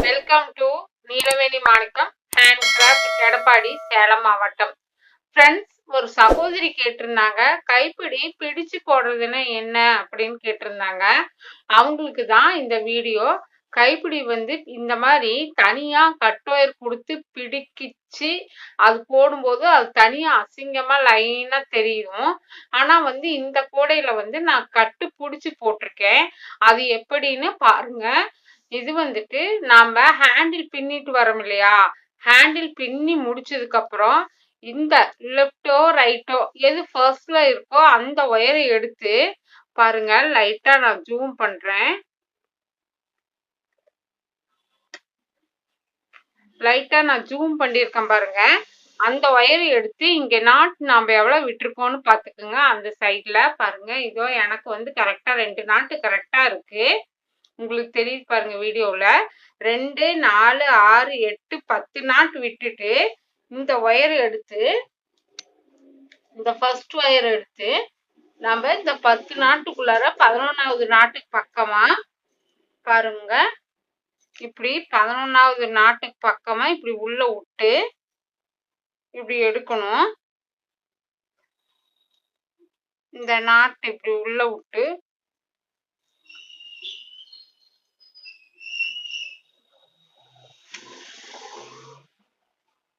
Welcome to Neelaveni Manickam hand craft, Edappadi, Salem மாவட்டம். Friends, ஒரு சகோதரி கேட்டிருந்தாங்க, கைப்பிடி பிடிச்சு போடுறதுன்னா என்ன அப்படின்னு கேட்டிருந்தாங்க. அவங்களுக்கு தான் இந்த வீடியோ. கைப்பிடி இந்த மாதிரி தனியா கட் ஒயர் கொடுத்து பிடிக்கிச்சு அது போடும்போது அது தனியா அசிங்கமா லைனா தெரியும். ஆனா இந்த கூடையில நான் கட்டு பிடிச்சு போட்டிருக்கேன். அது எப்படின்னு பாருங்க. இது நாம ஹேண்டில் பின்னிட்டு வரோம் இல்லையா, ஹேண்டில் பின்னி முடிச்சதுக்கு அப்புறம் இந்த லெஃப்டோ ரைட்டோ எது ஃபர்ஸ்ட்ல இருக்கோ அந்த ஒயரை எடுத்து பாருங்க. லைட்டா நான் ஜூம் பண்றேன். லைட்டா நான் ஜூம் பண்ணியிருக்கேன் பாருங்க. அந்த ஒயரை எடுத்து இங்க நாட் நாம எவ்வளவு விட்டுருக்கோம்னு பாத்துக்கோங்க. அந்த சைட்ல பாருங்க. இதோ எனக்கு கரெக்டா 2 நாட்டு கரெக்டா இருக்கு. உங்களுக்கு தெரியுது பாருங்க வீடியோல. 2, 4, 6, 8, 10 நாட் விட்டுட்டு இந்த ஒயர் எடுத்து, இந்த ஃபர்ஸ்ட் ஒயர் எடுத்து நம்ம இந்த 10 நாட்டுக்குள்ளார 11வது நாட்டுக்கு பக்கமா பாருங்க. இப்படி 11வது நாட்டுக்கு பக்கமா இப்படி உள்ள விட்டு இப்படி எடுக்கணும். இந்த நாட்டு இப்படி உள்ள விட்டு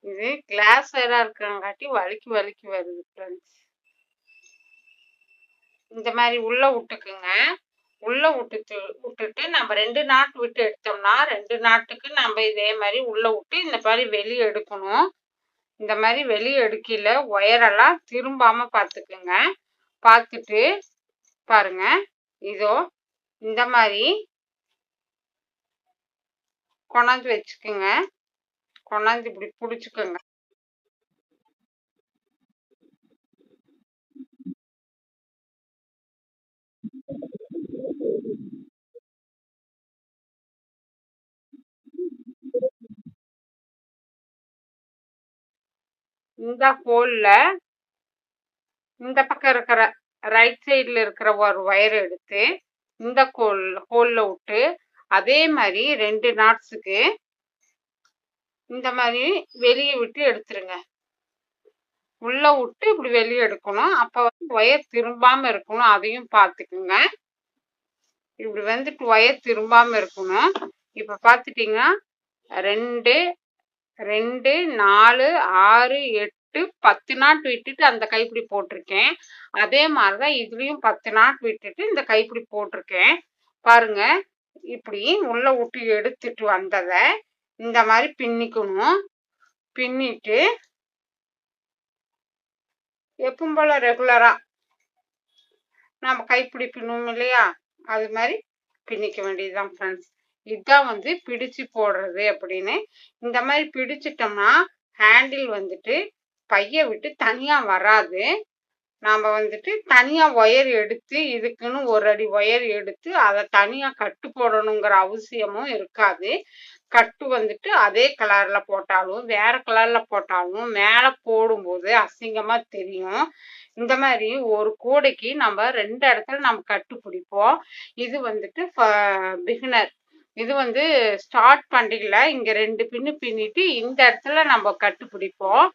இது கிளாஸ் ஒயரா இருக்கிறங்காட்டி வலிக்கு வருது ஃப்ரெண்ட்ஸ். இந்த மாதிரி உள்ள விட்டுக்குங்க. உள்ள விட்டுட்டு நம்ம 2 நாட் விட்டு எடுத்தோம்னா 2 நாட்டுக்கு நம்ம இதே மாதிரி உள்ள விட்டு இந்த மாதிரி வெளியே எடுக்கணும். இந்த மாதிரி வெளியே எடுக்கல ஒயரெல்லாம் திரும்பாம பார்த்துக்குங்க. பார்த்துட்டு பாருங்க. இதோ இந்த மாதிரி கொண்டாந்து வச்சுக்குங்க. கொண்டாந்து இப்படி பிடிச்சுக்குங்க. இந்த ஹோல்ல இந்த பக்கம் இருக்கிற ரைட் சைட்ல இருக்கிற ஒரு ஒயர் எடுத்து இந்த ஹோல்ல விட்டு அதே மாதிரி 2 நாட்ஸுக்கு இந்த மாதிரி வெளியே விட்டு எடுத்துருங்க. உள்ள விட்டு இப்படி வெளியே எடுக்கணும். அப்ப ஒயர் திரும்பாம இருக்கணும். அதையும் பார்த்துக்குங்க. இப்படி ஒயர் திரும்பாம இருக்கணும். இப்ப பாத்துட்டீங்கன்னா 2, 2, 4, 6, 8, 10 நாட் விட்டுட்டு அந்த கைப்பிடி போட்டிருக்கேன். அதே மாதிரிதான் இதுலயும் 10 நாட் விட்டுட்டு இந்த கைப்பிடி போட்டிருக்கேன் பாருங்க. இப்படி உள்ள விட்டு எடுத்துட்டு வந்தத இந்த மாதிரி பின்னிக்கணும். பின்னிட்டு எப்பவும் போல ரெகுலரா நம்ம கைப்பிடி பின்னுவோம் இல்லையா, அது மாதிரி பின்னிக்க வேண்டியதுதான் ஃப்ரெண்ட்ஸ். இதுதான் பிடிச்சு போடுறது அப்படின்னு. இந்த மாதிரி பிடிச்சிட்டோம்னா ஹேண்டில் பைய விட்டு தனியா வராது. நாம தனியா ஒயர் எடுத்து இதுக்குன்னு ஒரு அடி ஒயர் எடுத்து அதை தனியா கட்டு போடணுங்கிற அவசியமும் இருக்காது. கட்டு அதே கலர்ல போட்டாலும் வேற கலர்ல போட்டாலும் மேல போடும்போது அசிங்கமா தெரியும். இந்த மாதிரி ஒரு கூடைக்கு நம்ம 2 இடத்துல நம்ம கட்டு பிடிப்போம். இது பிகினர். இது ஸ்டார்ட் பண்டிகைல இங்க 2 பின்னு பின்னிட்டு இந்த இடத்துல நம்ம கட்டு பிடிப்போம்.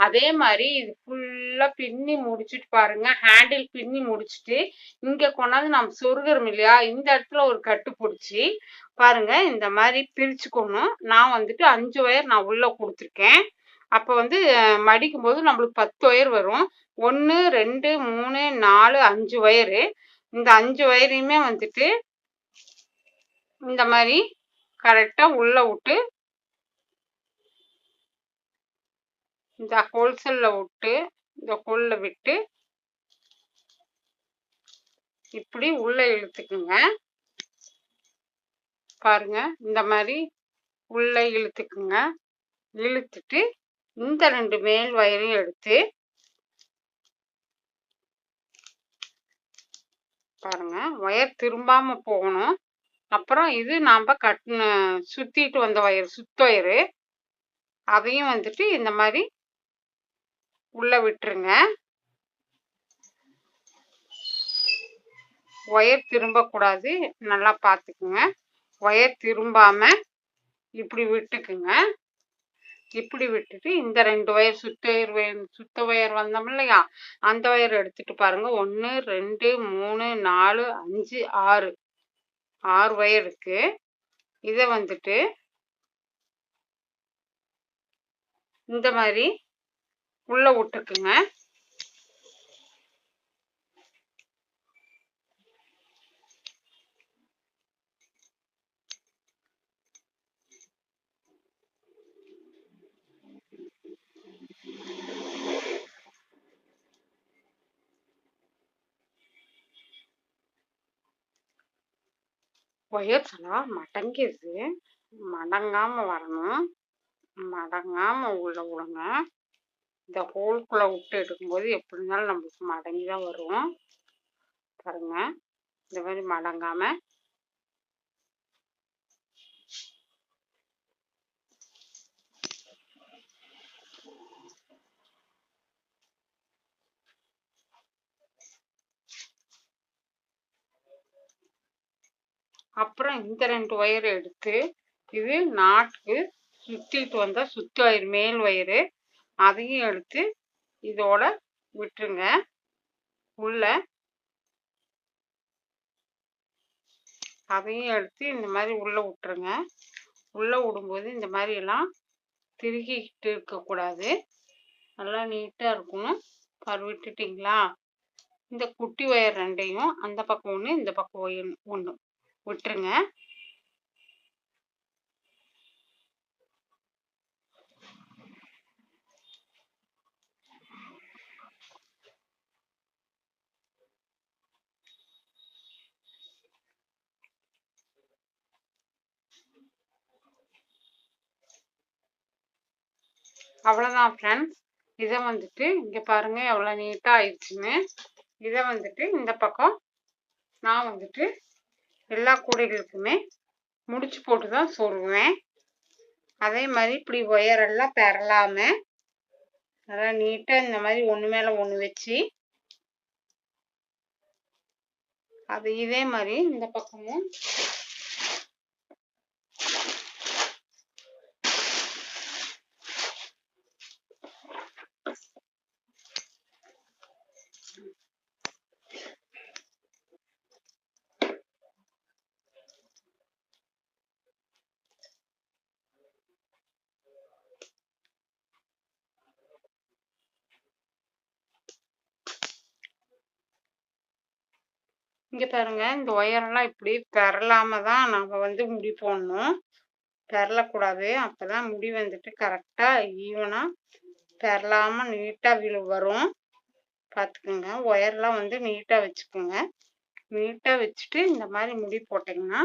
அதே மாதிரி இது ஃபுல்லா பின்னி முடிச்சுட்டு பாருங்க. ஹேண்டில் பின்னி முடிச்சுட்டு இங்க கொண்டாந்து நம்ம சொருகிறோம் இல்லையா, இந்த இடத்துல ஒரு கட்டு பிடிச்சி பாருங்க. இந்த மாதிரி பிரிச்சுக்கணும். நான் 5 ஒயர் நான் உள்ள கொடுத்துருக்கேன். அப்ப மடிக்கும் போது நம்மளுக்கு 10 ஒயர் வரும். 1, 2, 3, 4, 5 ஒயரு. இந்த 5 ஒயரையுமே இந்த மாதிரி கரெக்டா உள்ள விட்டு இந்த ஹோல்சேல்ல விட்டு இந்த ஹோல்ல விட்டு இப்படி உள்ள இழுத்துக்குங்க. பாருங்க. இந்த மாதிரி உள்ள இழுத்துக்குங்க. இழுத்துட்டு இந்த 2 மேல் ஒயரையும் எடுத்து பாருங்க. ஒயர் திரும்பாம போகணும். அப்புறம் இது நாம சுத்திட்டு வந்த ஒயர், சுத்த ஒயரு, அதையும் இந்த மாதிரி உள்ள விட்டுருங்க. ஒயர் திரும்ப கூடாது. நல்லா பார்த்துக்குங்க. ஒயர் திரும்பாம இப்படி விட்டுக்குங்க. இப்படி விட்டுட்டு இந்த 2 ஒயர் சுத்த ஒயர் வந்தோம் இல்லையா, அந்த ஒயர் எடுத்துட்டு பாருங்க. 1 2 3 4 5 6 ஒயர் இருக்கு. இதை வந்துட்டு இந்த மாதிரி உள்ள விட்டுக்குங்க. ஒயர்ஸ் எல்லாம் மடங்கிடுது. மடங்காம வரணும். மடங்காம உள்ள விடுங்க. இந்த ஹோல்குள்ள விட்டு எடுக்கும்போது எப்படி இருந்தாலும் நம்மளுக்கு மடங்கி தான் வரும். பாருங்க, இந்த மாதிரி மடங்காம அப்புறம் இந்த 2 ஒயர் எடுத்து இது நாட்டுக்கு சுத்திட்டு வந்தா சுத்தி ஒயர் மேல் ஒயரு அதையும் எடுத்து இதோட விட்டுருங்க. உள்ள அதையும் எடுத்து இந்த மாதிரி உள்ள விட்டுருங்க. உள்ள விடும்போது இந்த மாதிரி எல்லாம் திருகிக்கிட்டு இருக்கக்கூடாது. நல்லா நீட்டா இருக்கணும். விட்டுட்டீங்களா? இந்த குட்டி ஒயர் 2ஐயும் அந்த பக்கம் ஒன்று இந்த பக்கம் ஒயர் ஒன்று விட்டுருங்க. அவ்வளோதான் ஃப்ரெண்ட்ஸ். இதை வந்துட்டு இங்கே பாருங்க எவ்வளோ நீட்டாக ஆயிடுச்சுன்னு. இதை வந்துட்டு இந்த பக்கம் நான் வந்துட்டு எல்லா கூடைகளுக்குமே முடிச்சு போட்டு தான் சொருவேன். அதே மாதிரி இப்படி ஒயரெல்லாம் பெறலாம நல்லா நீட்டாக இந்த மாதிரி ஒன்று மேலே ஒன்று வச்சு அது இதே மாதிரி இந்த பக்கமும் இங்க பாருங்க, இந்த ஒயரெல்லாம் இப்படி பெறலாம தான் நம்ம வந்து முடி போடணும். பெறலக்கூடாது. அப்பதான் முடி வந்துட்டு கரெக்டா ஈவனா பெறலாம நீட்டா வரும். பார்த்துக்குங்க. ஒயர்லாம் வந்து நீட்டா வச்சுக்கோங்க. நீட்டா வச்சுட்டு இந்த மாதிரி முடி போட்டீங்கன்னா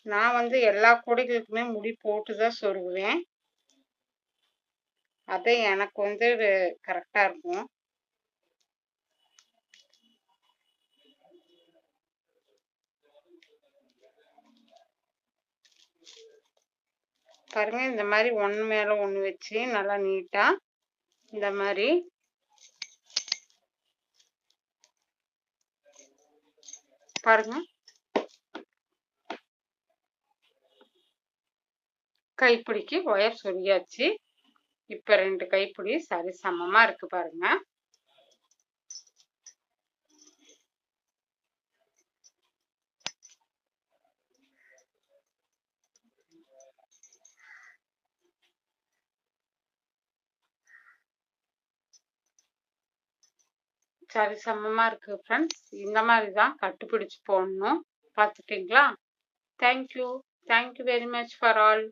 நான் வந்து எல்லா கூடைகளுக்குமே முடி போட்டு தான் சொருகுவேன். அது எனக்கு வந்து கரெக்டா இருக்கும். பாருங்க, இந்த மாதிரி ஒன்று மேலே ஒன்று வச்சு நல்லா நீட்டா இந்த மாதிரி பாருங்க. கைப்பிடிக்கு ஒயர் சொருகியாச்சு. இப்ப 2 கைப்பிடி சரி சமமா இருக்கு பாருங்க. சரி சமமா இருக்கு ஃப்ரெண்ட்ஸ். இந்த மாதிரி தான் கட்டுப்பிடிச்சு போடணும். பார்த்துட்டீங்களா? Thank you very much for all.